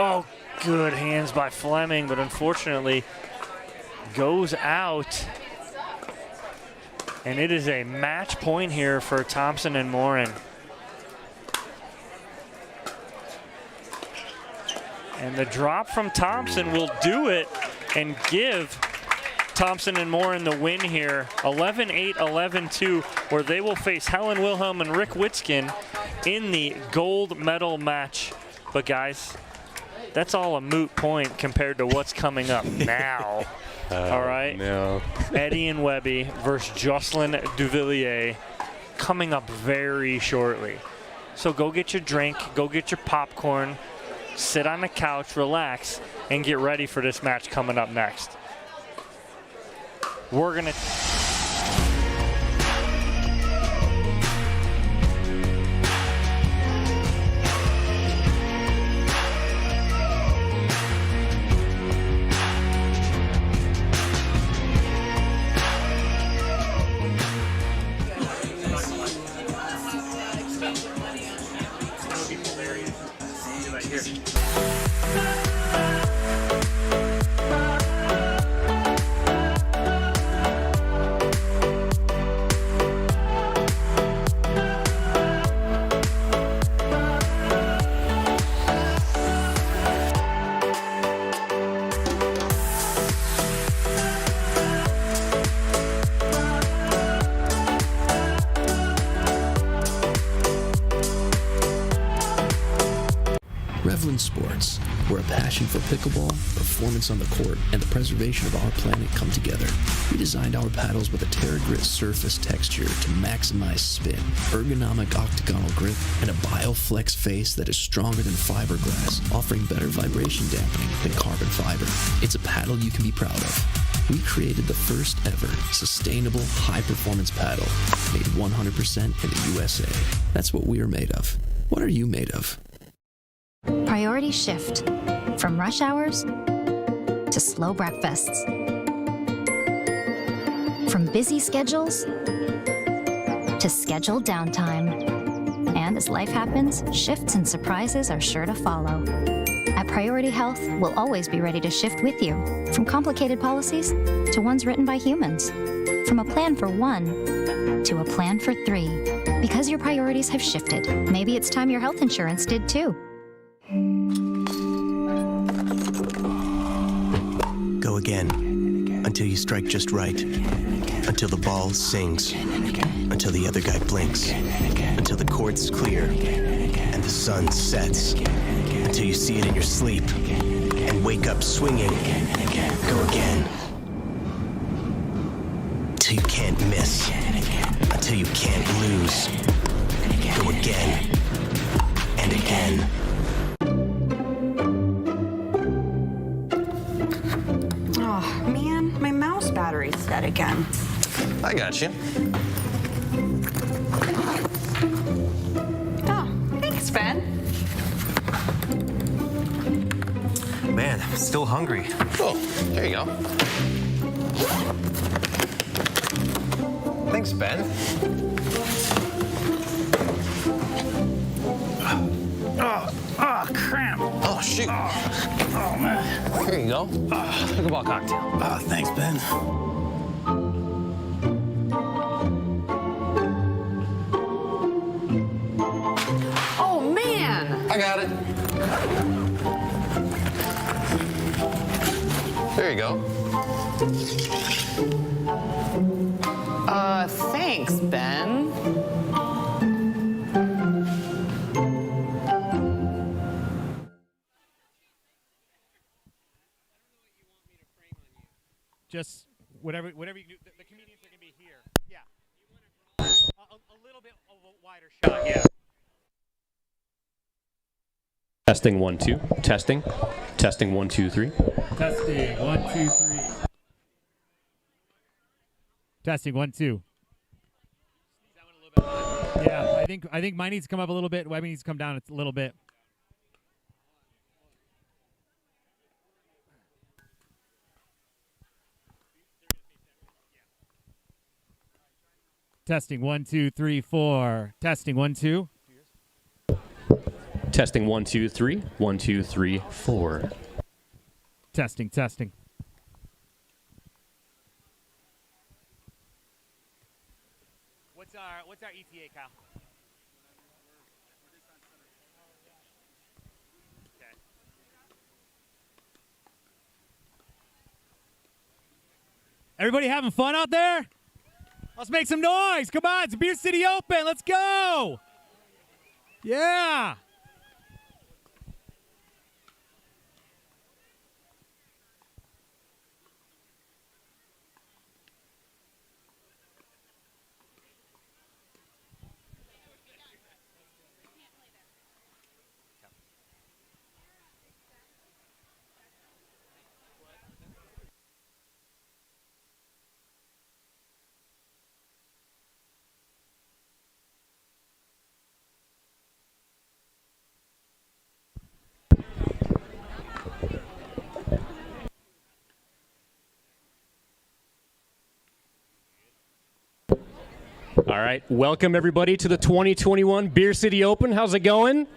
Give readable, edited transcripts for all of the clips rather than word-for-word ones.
Oh, good hands by Fleming, but unfortunately goes out. And it is a match point here for Thompson and Morin. And the drop from Thompson will do it and give Thompson and Morin the win here. 11-8, 11-2, where they will face Helen Wilhelm and Rick Witzkin in the gold medal match. But guys, that's all a moot point compared to what's coming up now. All right? No. Eddie and Webby versus Jocelyn Duvillier coming up very shortly. So go get your drink, go get your popcorn, sit on the couch, relax, and get ready for this match coming up next. We're going to... Revlin Sports, where a passion for pickleball, performance on the court, and the preservation of our planet come together. We designed our paddles with a TerraGrit surface texture to maximize spin, ergonomic octagonal grip, and a BioFlex face that is stronger than fiberglass, offering better vibration dampening than carbon fiber. It's a paddle you can be proud of. We created the first ever sustainable high-performance paddle, made 100% in the USA. That's what we are made of. What are you made of? Priority shift from rush hours to slow breakfasts, from busy schedules to scheduled downtime. And as life happens, shifts and surprises are sure to follow. At Priority Health, we'll always be ready to shift with you, from complicated policies to ones written by humans, from a plan for one to a plan for three. Because your priorities have shifted, maybe it's time your health insurance did too. Go again, until you strike just right, until the ball sings, until the other guy blinks, until the court's clear, and the sun sets, until you see it in your sleep, and wake up swinging. Go again, until you can't miss, until you can't lose. Go again, and again. Man, my mouse battery's dead again. I got you. Oh, thanks, Ben. Man, I'm still hungry. Oh, here you go. Thanks, Ben. Oh, cramp. Oh, shoot. Oh, man. Here you go. Pickleball cocktail. Thanks, Ben. Oh, man. I got it. There you go. Thanks, Ben. Just whatever you do. The comedians are going to be here. Yeah. A little bit of a wider shot, yeah. Testing 1 2. Testing. Testing 1 2 3. Testing 1 2 3. Testing 1 2. Yeah, I think mine needs to come up a little bit. Webby needs to come down a little bit. Testing 1 2 3 4. Testing 1 2. Testing 1, 2, 3. 1, 2, 3, 4. Testing, testing. What's our ETA, Kyle? Okay. Everybody having fun out there? Let's make some noise. Come on, it's Beer City Open. Let's go. Yeah. All right, welcome everybody to the 2021 Beer City Open. How's it going?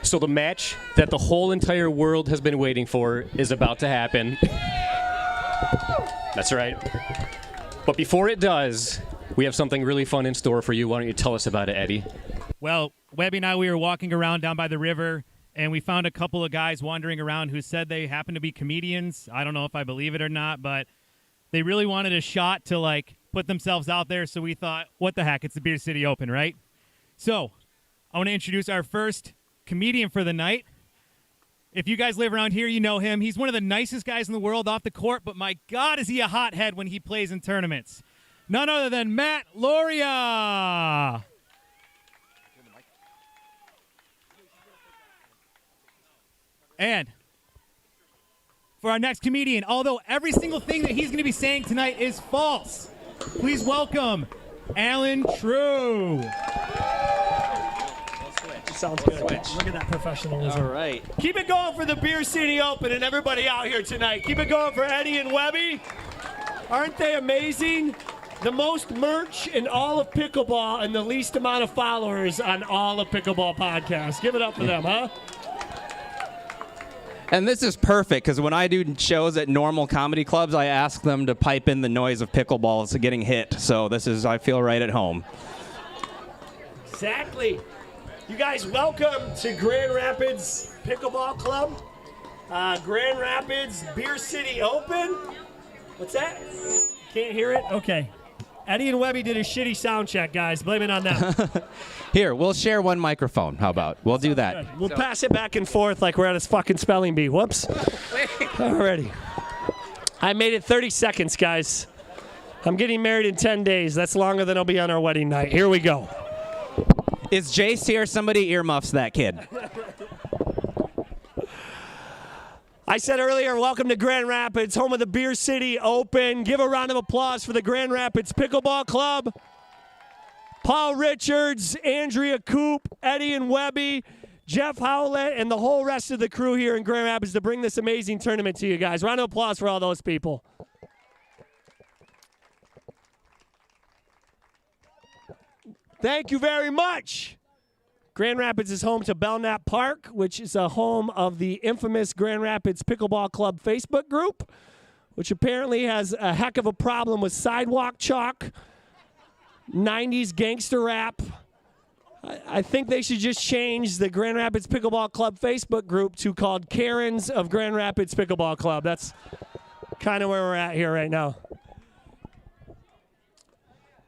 So the match that the whole entire world has been waiting for is about to happen. That's right. But before it does, we have something really fun in store for you. Why don't you tell us about it, Eddie? Well, Webby and I, we were walking around down by the river, and we found a couple of guys wandering around who said they happen to be comedians. I don't know if I believe it or not, but they really wanted a shot to, like, put themselves out there, so we thought, what the heck, it's the Beer City Open, right? So, I want to introduce our first comedian for the night. If you guys live around here, you know him. He's one of the nicest guys in the world off the court, but my God, is he a hothead when he plays in tournaments. None other than Matt Loria. And for our next comedian, although every single thing that he's going to be saying tonight is false, please welcome Alan True. Sounds good. Look at that professionalism. All right. Keep it going for the Beer City Open and everybody out here tonight. Keep it going for Eddie and Webby. Aren't they amazing? The most merch in all of pickleball and the least amount of followers on all of pickleball podcasts. Give it up for them, huh? And this is perfect because when I do shows at normal comedy clubs, I ask them to pipe in the noise of pickleballs getting hit. So this is, I feel right at home. Exactly. You guys, welcome to Grand Rapids Pickleball Club. Grand Rapids Beer City Open. What's that? Can't hear it? Okay. Eddie and Webby did a shitty sound check, guys. Blame it on them. Here, we'll share one microphone. How about? We'll do that. Good. We'll pass it back and forth like we're at a fucking spelling bee. Whoops. Alrighty. I made it 30 seconds, guys. I'm getting married in 10 days. That's longer than I'll be on our wedding night. Here we go. Is Jace here? Somebody earmuffs that kid. I said earlier, welcome to Grand Rapids, home of the Beer City Open. Give a round of applause for the Grand Rapids Pickleball Club. Paul Richards, Andrea Coop, Eddie and Webby, Jeff Howlett, and the whole rest of the crew here in Grand Rapids to bring this amazing tournament to you guys. Round of applause for all those people. Thank you very much. Grand Rapids is home to Belknap Park, which is a home of the infamous Grand Rapids Pickleball Club Facebook group, which apparently has a heck of a problem with sidewalk chalk, 90s gangster rap. I think they should just change the Grand Rapids Pickleball Club Facebook group to called Karens of Grand Rapids Pickleball Club. That's kind of where we're at here right now.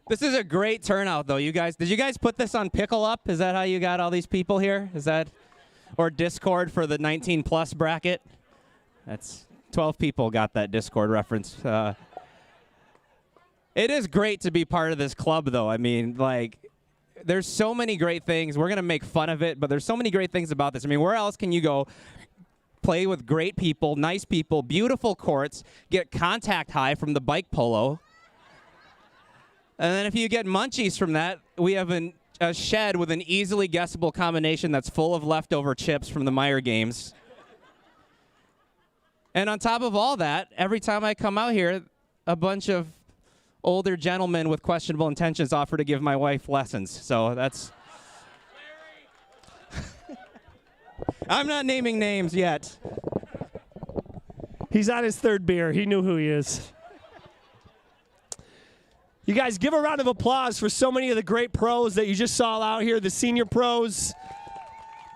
This is a great turnout, though. You guys, did you guys put this on Pickle Up? Is that how you got all these people here? Is that, or Discord for the 19+ bracket? That's 12 people got that Discord reference. It is great to be part of this club, though. I mean, like, there's so many great things. We're going to make fun of it, but there's so many great things about this. I mean, where else can you go play with great people, nice people, beautiful courts, get contact high from the bike polo? And then if you get munchies from that, we have a shed with an easily guessable combination that's full of leftover chips from the Meyer games. And on top of all that, every time I come out here, a bunch of older gentleman with questionable intentions offer to give my wife lessons. So that's... I'm not naming names yet. He's on his third beer. He knew who he is. You guys, give a round of applause for so many of the great pros that you just saw out here, the senior pros.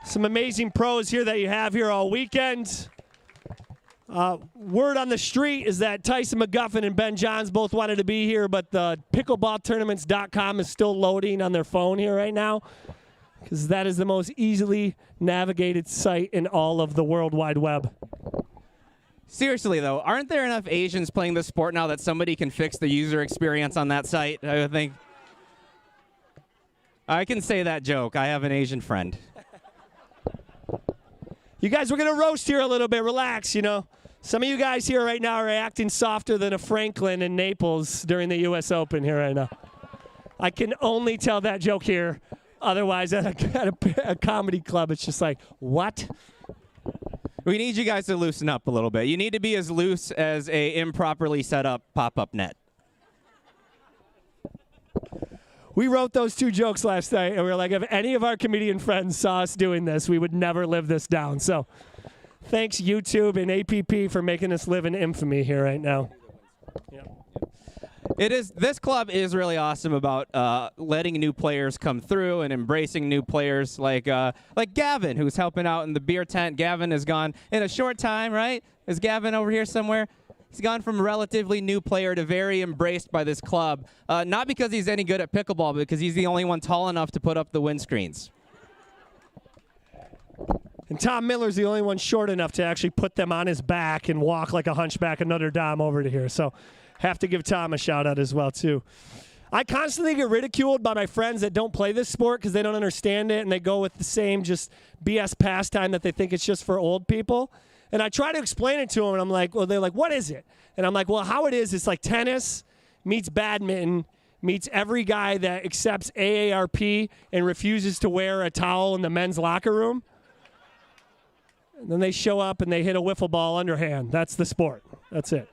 Some amazing pros here that you have here all weekend. Word on the street is that Tyson McGuffin and Ben Johns both wanted to be here, but the pickleballtournaments.com is still loading on their phone here right now, because that is the most easily navigated site in all of the World Wide Web. Seriously, though, aren't there enough Asians playing this sport now that somebody can fix the user experience on that site? I would think. I can say that joke. I have an Asian friend. You guys, we're going to roast here a little bit. Relax, you know. Some of you guys here right now are acting softer than a Franklin in Naples during the U.S. Open here right now. I can only tell that joke here. Otherwise, at a comedy club, it's just like, what? We need you guys to loosen up a little bit. You need to be as loose as a improperly set up pop-up net. We wrote those two jokes last night, and we were like, if any of our comedian friends saw us doing this, we would never live this down. So thanks, YouTube and APP, for making us live in infamy here right now. Yeah. This club is really awesome about letting new players come through and embracing new players like Gavin, who's helping out in the beer tent. Gavin has gone in a short time, right? Is Gavin over here somewhere? He's gone from a relatively new player to very embraced by this club. Not because he's any good at pickleball, but because he's the only one tall enough to put up the windscreens. And Tom Miller's the only one short enough to actually put them on his back and walk like a hunchback of Notre Dame over to here. So have to give Tom a shout out as well, too. I constantly get ridiculed by my friends that don't play this sport because they don't understand it, and they go with the same just BS pastime that they think it's just for old people. And I try to explain it to them, and I'm like, well, they're like, what is it? And I'm like, well, how it is, it's like tennis meets badminton meets every guy that accepts AARP and refuses to wear a towel in the men's locker room. And then they show up and they hit a wiffle ball underhand. That's the sport. That's it.